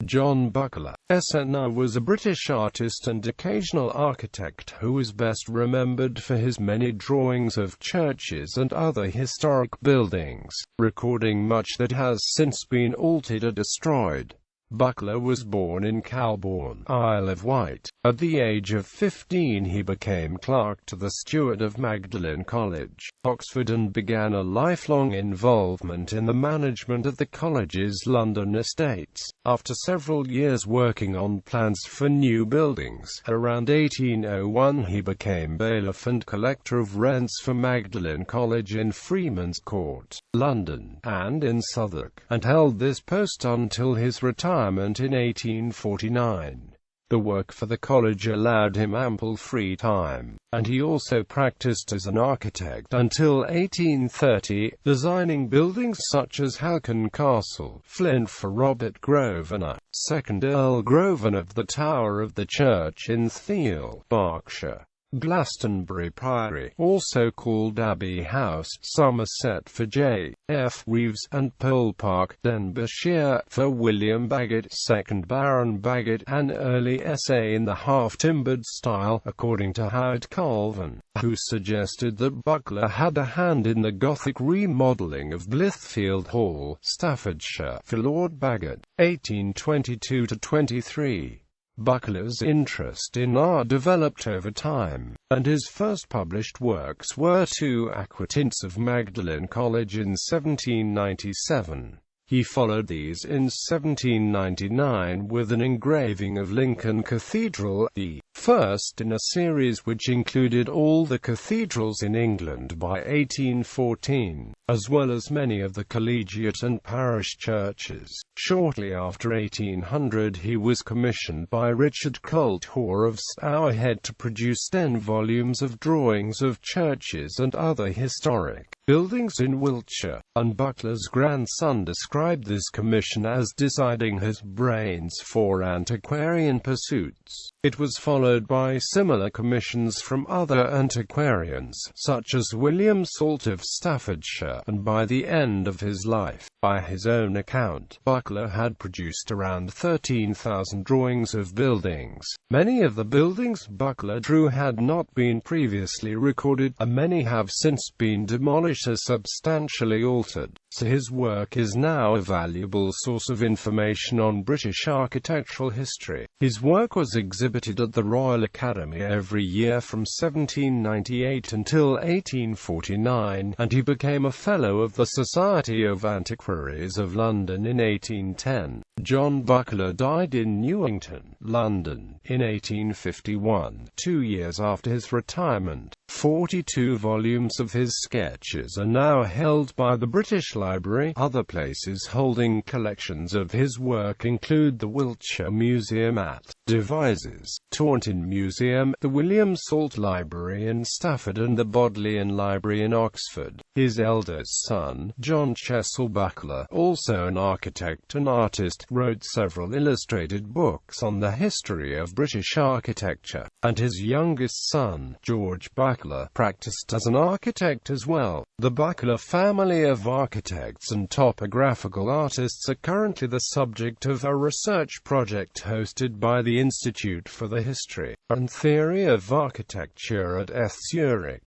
John Buckler, SNR, was a British artist and occasional architect who is best remembered for his many drawings of churches and other historic buildings, recording much that has since been altered or destroyed. Buckler was born in Calbourne, Isle of Wight. At the age of 15 he became clerk to the steward of Magdalen College, Oxford, and began a lifelong involvement in the management of the college's London estates. After several years working on plans for new buildings, around 1801 he became bailiff and collector of rents for Magdalen College in Freeman's Court, London, and in Southwark, and held this post until his retirement in 1849. The work for the college allowed him ample free time, and he also practiced as an architect until 1830, designing buildings such as Halcon Castle, Flint for Robert Grosvenor, 2nd Earl Grosvenor of the Tower of the Church in Thiel, Berkshire. Glastonbury Priory, also called Abbey House, Somerset for J. F. Reeves, and Pole Park, Denbighshire, for William Bagot, 2nd Baron Bagot, an early essay in the half-timbered style, according to Howard Calbourne, who suggested that Buckler had a hand in the Gothic remodelling of Blithfield Hall, Staffordshire, for Lord Bagot, 1822–23. Buckler's interest in art developed over time, and his first published works were two aquatints of Magdalen College in 1797. He followed these in 1799 with an engraving of Lincoln Cathedral, the first in a series which included all the cathedrals in England by 1814, as well as many of the collegiate and parish churches. Shortly after 1800 he was commissioned by Richard Coulter of Stourhead to produce 10 volumes of drawings of churches and other historic buildings in Wiltshire, and Buckler's grandson described this commission as deciding his brains for antiquarian pursuits. It was followed by similar commissions from other antiquarians, such as William Salt of Staffordshire, and by the end of his life, by his own account, Buckler had produced around 13,000 drawings of buildings. Many of the buildings Buckler drew had not been previously recorded, and many have since been demolished or substantially altered, so his work is now a valuable source of information on British architectural history. His work was exhibited at the Royal Academy every year from 1798 until 1849, and he became a Fellow of the Society of Antiquaries of London in 1810. John Buckler died in Newington, London, in 1851, 2 years after his retirement. 42 volumes of his sketches are now held by the British Library. Other places holding collections of his work include the Wiltshire Museum at Devizes, Taunton Museum, the William Salt Library in Stafford, and the Bodleian Library in Oxford. His eldest son, John Cecil Buckler, also an architect and artist, wrote several illustrated books on the history of British architecture, and his youngest son, George Buckler, practiced as an architect as well. The Buckler family of architects and topographical artists are currently the subject of a research project hosted by the Institute for the History and Theory of Architecture at Zurich.